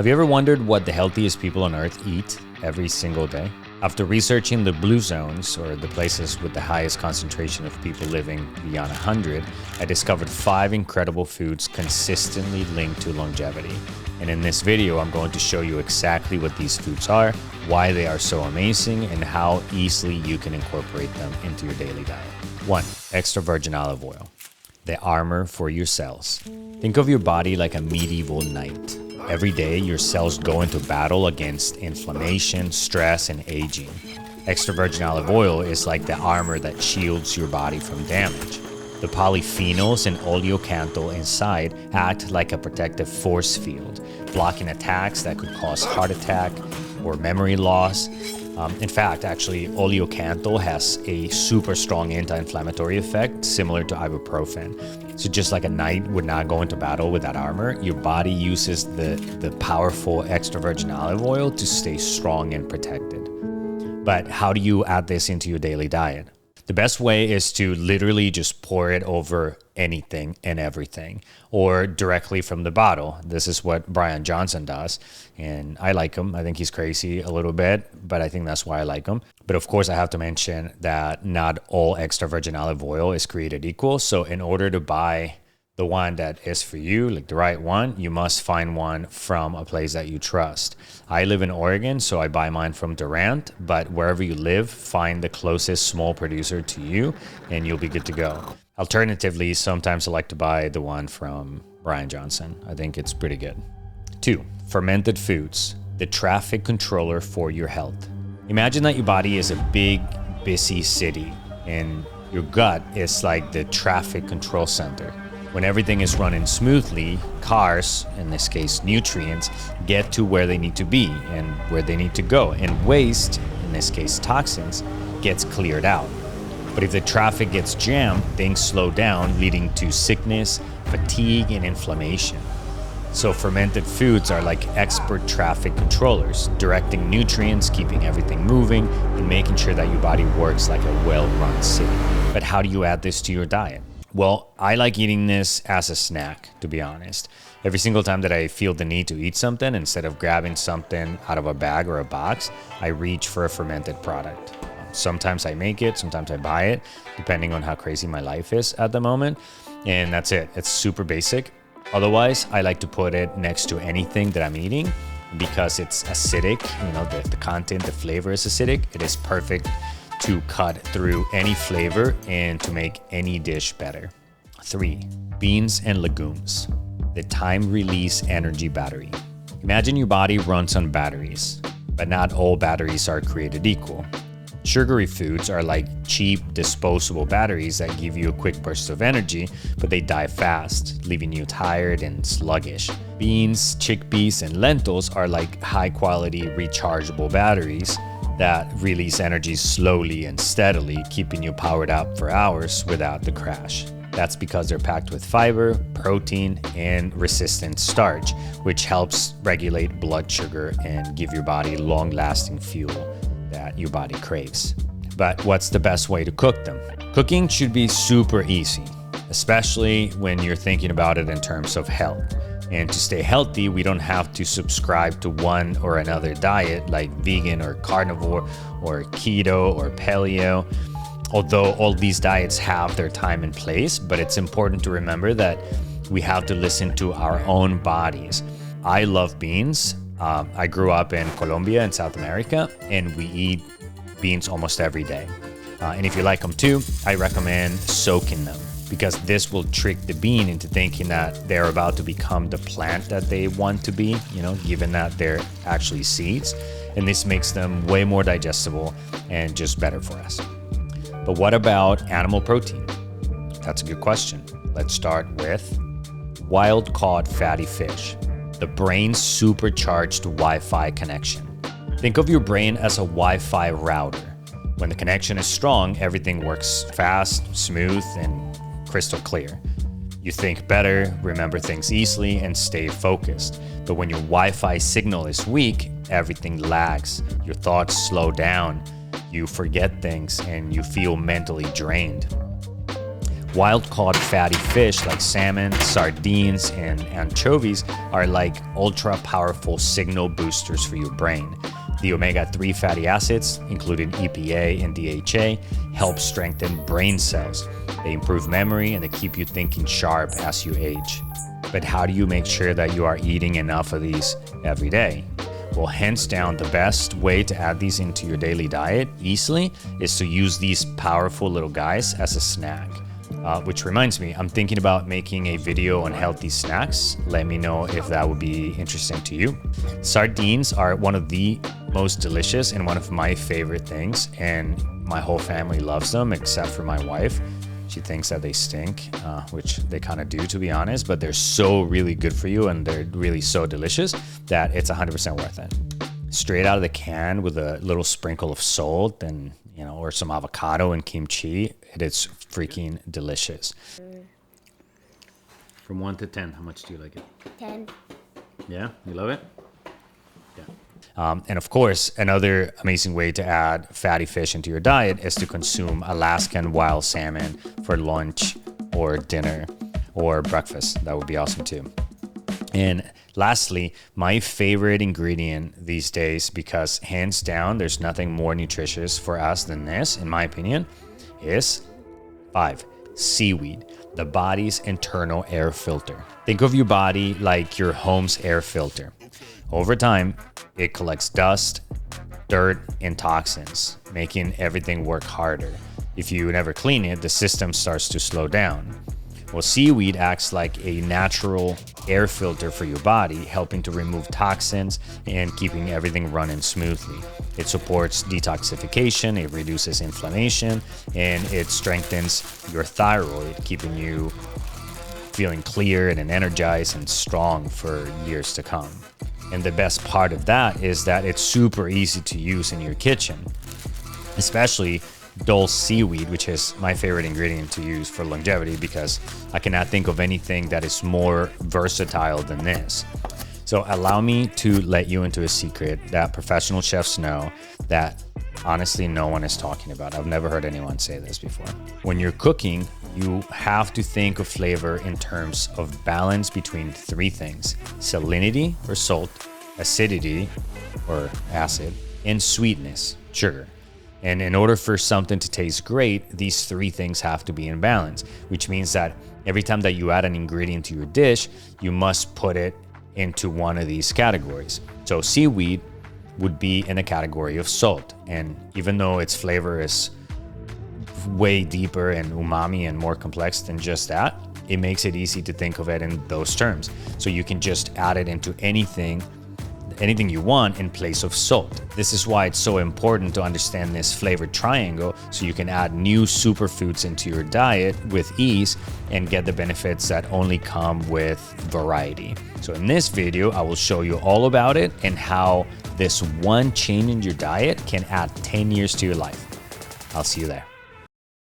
Have you ever wondered what the healthiest people on earth eat every single day? After researching the blue zones, or the places with the highest concentration of people living beyond 100, I discovered 5 incredible foods consistently linked to longevity. And in this video, I'm going to show you exactly what these foods are, why they are so amazing, and how easily you can incorporate them into your daily diet. 1. Extra virgin olive oil. The armor for your cells. Think of your body like a medieval knight. Every day, your cells go into battle against inflammation, stress, and aging. Extra virgin olive oil is like the armor that shields your body from damage. The polyphenols and oleocanthal inside act like a protective force field, blocking attacks that could cause heart attack or memory loss. In fact, actually, oleocanthal has a super strong anti-inflammatory effect similar to ibuprofen. So just like a knight would not go into battle with that armor, your body uses the powerful extra virgin olive oil to stay strong and protected. But how do you add this into your daily diet? The best way is to literally just pour it over anything and everything, or directly from the bottle. This is what Brian Johnson does, and I like him. I think he's crazy a little bit, but I think that's why I like him. But of course, I have to mention that not all extra virgin olive oil is created equal. So in order to buy the one that is for you, like the right one, you must find one from a place that you trust. I live in Oregon, so I buy mine from Durant, but wherever you live, find the closest small producer to you and you'll be good to go. Alternatively, sometimes I like to buy the one from Brian Johnson. I think it's pretty good. 2. Fermented foods, the traffic controller for your health. Imagine that your body is a big, busy city and your gut is like the traffic control center. When everything is running smoothly, cars, in this case nutrients, get to where they need to be and where they need to go. And waste, in this case toxins, gets cleared out. But if the traffic gets jammed, things slow down, leading to sickness, fatigue, and inflammation. So fermented foods are like expert traffic controllers, directing nutrients, keeping everything moving, and making sure that your body works like a well-run city. But how do you add this to your diet? Well, I like eating this as a snack, to be honest. Every single time that I feel the need to eat something, instead of grabbing something out of a bag or a box, I reach for a fermented product. Sometimes I make it, sometimes I buy it, depending on how crazy my life is at the moment. And that's it. It's super basic. Otherwise, I like to put it next to anything that I'm eating because it's acidic. You know, the content, the flavor is acidic. It is perfect to cut through any flavor and to make any dish better. 3. Beans and legumes, the time release energy battery. Imagine your body runs on batteries, but not all batteries are created equal. Sugary foods are like cheap disposable batteries that give you a quick burst of energy, but they die fast, leaving you tired and sluggish. Beans, chickpeas, and lentils are like high quality rechargeable batteries that release energy slowly and steadily, keeping you powered up for hours without the crash. That's because they're packed with fiber, protein, and resistant starch, which helps regulate blood sugar and give your body long-lasting fuel that your body craves. But what's the best way to cook them? Cooking should be super easy, especially when you're thinking about it in terms of health. And to stay healthy, we don't have to subscribe to one or another diet like vegan or carnivore or keto or paleo. Although all these diets have their time and place, but it's important to remember that we have to listen to our own bodies. I love beans. I grew up in Colombia in South America, and we eat beans almost every day. And if you like them too, I recommend soaking them, because this will trick the bean into thinking that they're about to become the plant that they want to be, given that they're actually seeds. And this makes them way more digestible and just better for us. But what about animal protein? That's a good question. Let's start with wild-caught fatty fish, the brain's supercharged Wi-Fi connection. Think of your brain as a Wi-Fi router. When the connection is strong, everything works fast, smooth, and crystal clear. You think better, remember things easily, and stay focused. But when your Wi-Fi signal is weak, everything lags. Your thoughts slow down, you forget things, and you feel mentally drained. Wild-caught fatty fish like salmon, sardines, and anchovies are like ultra-powerful signal boosters for your brain. The omega-3 fatty acids, including EPA and DHA, help strengthen brain cells. They improve memory and they keep you thinking sharp as you age. But how do you make sure that you are eating enough of these every day? Well, hands down, the best way to add these into your daily diet easily is to use these powerful little guys as a snack. Which reminds me, I'm thinking about making a video on healthy snacks. Let me know if that would be interesting to you. Sardines are one of the most delicious and one of my favorite things, and my whole family loves them except for my wife. She thinks that they stink, which they kind of do, to be honest, but they're so really good for you and they're really so delicious that it's 100% worth it. Straight out of the can with a little sprinkle of salt and, or some avocado and kimchi, it's freaking delicious. From 1 to 10, how much do you like it? 10. Yeah, you love it? Yeah. And of course, another amazing way to add fatty fish into your diet is to consume Alaskan wild salmon for lunch or dinner or breakfast. That would be awesome too. And lastly, my favorite ingredient these days, because hands down, there's nothing more nutritious for us than this, in my opinion, is 5, seaweed, the body's internal air filter. Think of your body like your home's air filter. Over time, it collects dust, dirt, and toxins, making everything work harder. If you never clean it, the system starts to slow down. Well, seaweed acts like a natural air filter for your body, helping to remove toxins and keeping everything running smoothly. It supports detoxification, it reduces inflammation, and it strengthens your thyroid, keeping you feeling clear and energized and strong for years to come. And the best part of that is that it's super easy to use in your kitchen, especially dulse seaweed, which is my favorite ingredient to use for longevity because I cannot think of anything that is more versatile than this. So allow me to let you into a secret that professional chefs know that honestly no one is talking about. I've never heard anyone say this before. When you're cooking, you have to think of flavor in terms of balance between 3 things: salinity or salt, acidity or acid, and sweetness, sugar. And in order for something to taste great, these 3 things have to be in balance, which means that every time that you add an ingredient to your dish, you must put it into one of these categories. So seaweed would be in a category of salt. And even though its flavor is way deeper and umami and more complex than just that, it makes it easy to think of it in those terms. So you can just add it into anything you want in place of salt. This is why it's so important to understand this flavor triangle so you can add new superfoods into your diet with ease and get the benefits that only come with variety. So in this video, I will show you all about it and how this one change in your diet can add 10 years to your life. I'll see you there.